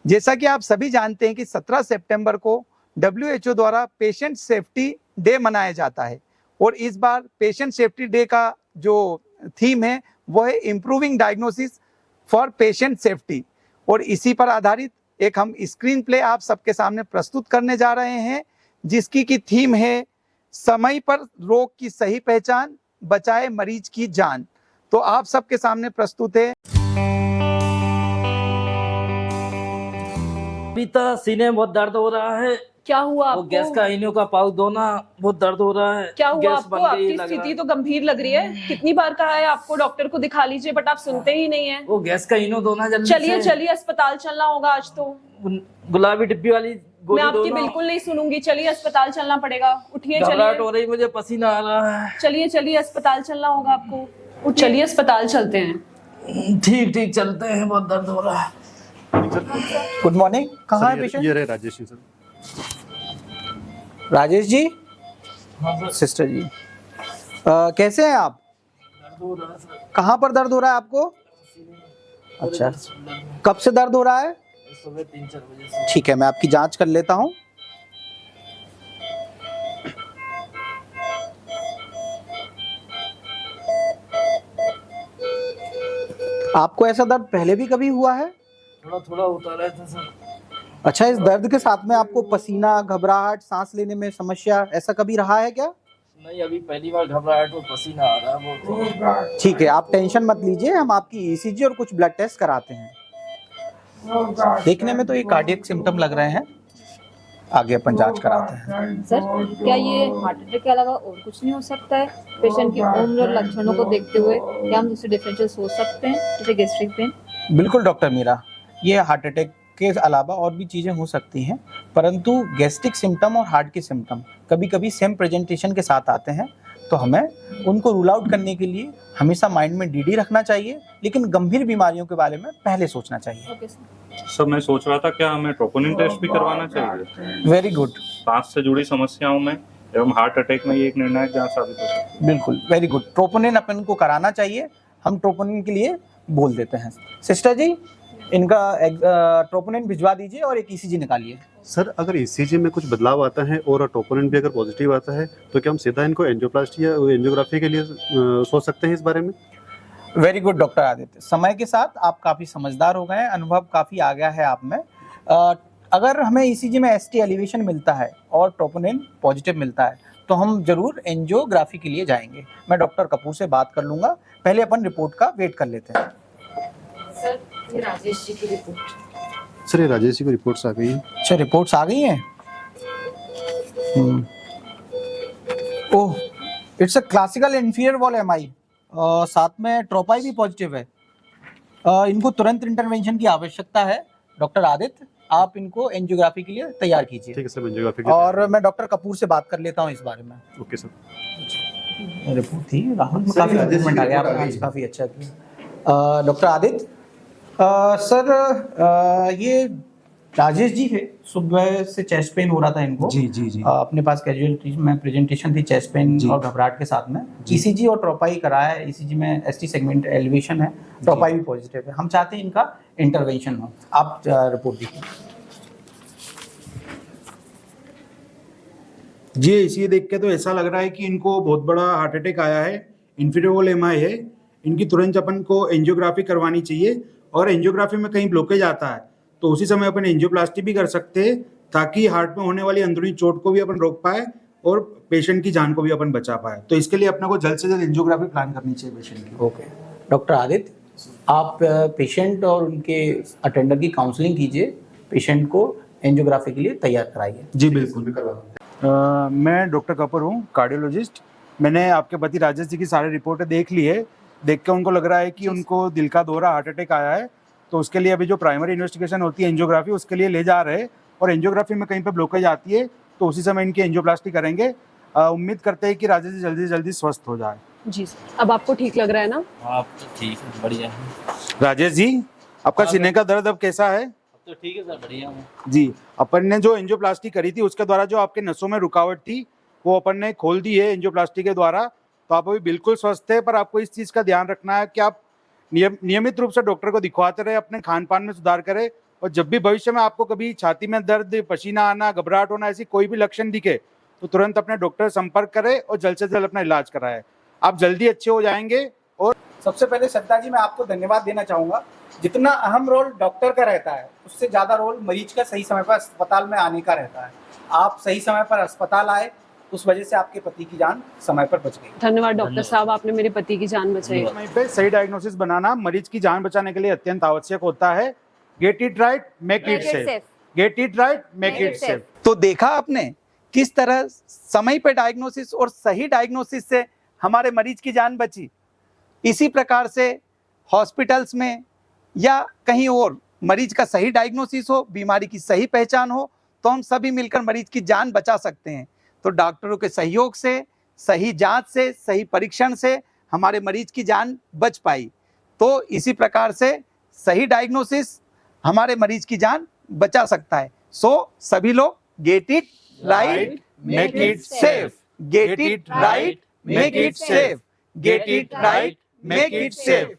जैसा कि आप सभी जानते हैं कि 17 सितंबर को WHO द्वारा पेशेंट सेफ्टी डे मनाया जाता है और इस बार पेशेंट सेफ्टी डे का जो थीम है वो है improving diagnosis for patient safety. और इसी पर आधारित एक हम स्क्रीन प्ले आप सबके सामने प्रस्तुत करने जा रहे हैं, जिसकी की थीम है समय पर रोग की सही पहचान, बचाए मरीज की जान। तो आप सबके सामने प्रस्तुत है। अभी तो सीने में बहुत दर्द हो रहा है। क्या हुआ आपको? वो गैस का इनो का पाउच दो ना, बहुत दर्द हो रहा है। क्या हुआ गैस आपको? बन गई आपकी लग रहा स्थिति है। तो गंभीर लग रही है। कितनी बार कहा है आपको डॉक्टर को दिखा लीजिए, बट आप सुनते ही नहीं है। वो गैस का इनो दो ना जल्दी चलिए से। चलिए अस्पताल चलना होगा आज तो। गुलाबी डिब्बी वाली गोली मैं दो आपकी ना। बिल्कुल नहीं सुनूंगी। चलिए अस्पताल चलना पड़ेगा। उठिए घबराहट चलिए। हो रही, मुझे पसीना आ रहा है। चलिए चलिए अस्पताल चलना होगा आपको। चलिए अस्पताल चलते हैं। ठीक ठीक चलते हैं, बहुत दर्द हो रहा है। Good morning. कहाँ है पेशेंट? ये रहे राजेश जी सर। राजेश जी, हाँ सर। सिस्टर जी, कैसे हैं आप? दर्द हो रहा है सर। कहाँ पर दर्द हो रहा है आपको? अच्छा, कब से दर्द हो रहा है? सुबह 3-4 बजे से। ठीक है, मैं आपकी जांच कर लेता हूँ। आपको ऐसा दर्द पहले भी कभी हुआ है? थोड़ा थोड़ा होता रहता सर। अच्छा, इस दर्द के साथ में आपको पसीना, घबराहट, सांस लेने में समस्या ऐसा कभी रहा है क्या? नहीं, अभी पहली बार घबराहट और पसीना आ रहा है बहुत। ठीक है, आप टेंशन मत लीजिए, हम आपकी ECG और कुछ ब्लड टेस्ट कराते हैं। देखने में तो ये कार्डियक सिम्टम लग रहे हैं, आगे अपन जांच कराते हैं। सर, क्या ये हार्ट अटैक के अलावा और कुछ नहीं हो सकता है? पेशेंट की उम्र और लक्षणों को देखते हुए क्या हम दूसरे डिफरेंशियल सोच सकते हैं, जैसे गैस्ट्रिक पेन? बिल्कुल डॉक्टर मीरा, ये हार्ट अटैक के अलावा और भी चीज़ें हो सकती हैं, परंतु गैस्ट्रिक सिम्टम और हार्ट के सिम्टम कभी कभी सेम प्रेजेंटेशन के साथ आते हैं, तो हमें उनको रूल आउट करने के लिए हमेशा माइंड में DD रखना चाहिए, लेकिन गंभीर बीमारियों के बारे में पहले सोचना चाहिए। Okay sir. सर मैं सोच रहा था क्या हमें ट्रोपोनिन टेस्ट भी करवाना चाहिए? वेरी गुड, सांस से जुड़ी समस्याओं में एवं हार्ट अटैक में ये एक निर्णायक जांच साबित हो सकती है। बिल्कुल वेरी गुड। ट्रोपोनिन अपन को कराना चाहिए, हम ट्रोपोनिन के लिए बोल देते हैं। सिस्टर जी, इनका ट्रोपोनिन भिजवा दीजिए और एक ECG निकालिए। सर, अगर ECG में कुछ बदलाव आता है और ट्रोपोनिन भी अगर पॉजिटिव आता है तो क्या हम सीधा इनको एंजियोप्लास्टी या एंजियोग्राफी के लिए सोच सकते हैं इस बारे में? वेरी गुड डॉक्टर आदित्य, समय के साथ आप काफ़ी समझदार हो गए हैं, अनुभव काफ़ी आ गया है आप में। अगर हमें ECG में ST एलिवेशन मिलता है और ट्रोपोनिन पॉजिटिव मिलता है तो हम जरूर एंजियोग्राफी के लिए जाएंगे। मैं डॉक्टर कपूर से बात कर लूँगा, पहले अपन रिपोर्ट का वेट कर लेते हैं। सर, ये राजेश जी की रिपोर्ट। सर, ये राजेश जी की रिपोर्ट्स आ गई हैं। अच्छा, रिपोर्ट्स आ गई हैं। Oh, it's a classical inferior wall MI, साथ में ट्रोपाई भी पॉजिटिव है। इनको तुरंत इंटरवेंशन की आवश्यकता है। डॉक्टर आदित्य, आप इनको एंजियोग्राफी के लिए तैयार कीजिए। ठीक है सर, एंजियोग्राफी और मैं डॉक्टर कपूर से बात कर लेता हूँ इस बारे में। Okay sir. रिपोर्ट थी राहुल, काफ़ी इम्प्रूवमेंट आ गया, आपने आज काफ़ी अच्छा किया। डॉक्टर आदित्य, सर ये राजेश जी थे, सुबह से चेस्ट पेन हो रहा था इनको। जी जी जी अपने पास कैजुअलिटी में प्रेजेंटेशन थी चेस्ट पेन जी। और घबराहट के साथ में। जी। ECG और ट्रोपाई कराया है, ECG में ST सेगमेंट एलिवेशन है, ट्रोपाई भी पॉजिटिव है। हम चाहते हैं इनका इंटरवेंशन हो। आप रिपोर्ट दीजिए। जी, इसी देख के तो ऐसा लग रहा है कि इनको बहुत बड़ा हार्ट अटैक आया है, इंफीरियर वॉल MI है। इनकी तुरंत अपन को एंजियोग्राफी करवानी चाहिए, और एंजियोग्राफी में कहीं ब्लॉकेज आता है तो उसी समय अपन एंजियोप्लास्टी भी कर सकते हैं, ताकि हार्ट में होने वाली अंदरूनी चोट को भी अपन रोक पाए और पेशेंट की जान को भी अपन बचा पाए। तो इसके लिए अपने को जल्द से जल्द एंजियोग्राफी प्लान करनी चाहिए पेशेंट की। ओके डॉक्टर आदित्य, आप पेशेंट और उनके अटेंडर की काउंसलिंग कीजिए, पेशेंट को एंजियोग्राफी के लिए तैयार कराइए। जी बिल्कुल। मैं डॉक्टर कपूर हूँ, कार्डियोलॉजिस्ट। मैंने आपके पति राजेश जी की सारी रिपोर्टें देख ली है। देख के उनको लग रहा है कि उनको दिल का दौरा, हार्ट अटैक आया है, तो उसके लिए अभी जो प्राइमरी इन्वेस्टिगेशन होती है एंजियोग्राफी, उसके लिए ले जा रहे हैं। और एंजियोग्राफी में कहीं पे ब्लॉकेज आती है तो उसी समय इनकी एंजियोप्लास्टी करेंगे। उम्मीद करते हैं कि राजेश जी जल्दी से जल्दी स्वस्थ हो जाए। जी सर, अब आपको ठीक लग रहा है ना? आप तो ठीक है, बढ़िया है। राजेश जी, आपका सीने का दर्द अब कैसा है? अब तो ठीक है सर, बढ़िया हूँ। जी, अपन ने जो एंजियोप्लास्टी करी थी उसके द्वारा जो आपके नसों में रुकावट थी वो अपन ने खोल दी है एंजियोप्लास्टी के द्वारा। तो आप अभी बिल्कुल स्वस्थ है, पर आपको इस चीज़ का ध्यान रखना है कि आप नियमित रूप से डॉक्टर को दिखवाते रहे, अपने खान पान में सुधार करें और जब भी भविष्य में आपको कभी छाती में दर्द, पसीना आना, घबराहट होना, ऐसी कोई भी लक्षण दिखे तो तुरंत अपने डॉक्टर से संपर्क करें और जल्द से जल्द अपना इलाज कराएं। आप जल्दी अच्छे हो जाएंगे। और सबसे पहले श्रद्धा जी मैं आपको धन्यवाद देना चाहूँगा। जितना अहम रोल डॉक्टर का रहता है उससे ज़्यादा रोल मरीज का सही समय पर अस्पताल में आने का रहता है। आप सही समय पर अस्पताल आए, उस वजह से आपके पति की जान समय पर बच गई। धन्यवाद डॉक्टर साहब, आपने मेरे पति की जान बचाई। समय पे सही डायग्नोसिस बनाना मरीज की जान बचाने के लिए अत्यंत आवश्यक होता है। Get it right, make it safe. Get it right, make it safe. तो देखा आपने किस तरह समय पे डायग्नोसिस और सही डायग्नोसिस से हमारे मरीज की जान बची। इसी प्रकार से हॉस्पिटल्स में या कहीं और मरीज का सही डायग्नोसिस हो, बीमारी की सही पहचान हो, तो हम सभी मिलकर मरीज की जान बचा सकते हैं। तो डॉक्टरों के सहयोग से, सही जांच से, सही परीक्षण से हमारे मरीज की जान बच पाई। तो इसी प्रकार से सही डायग्नोसिस हमारे मरीज की जान बचा सकता है। सो सभी लोग get it right, make it safe. Get it right, make it safe. Get it right, make it safe.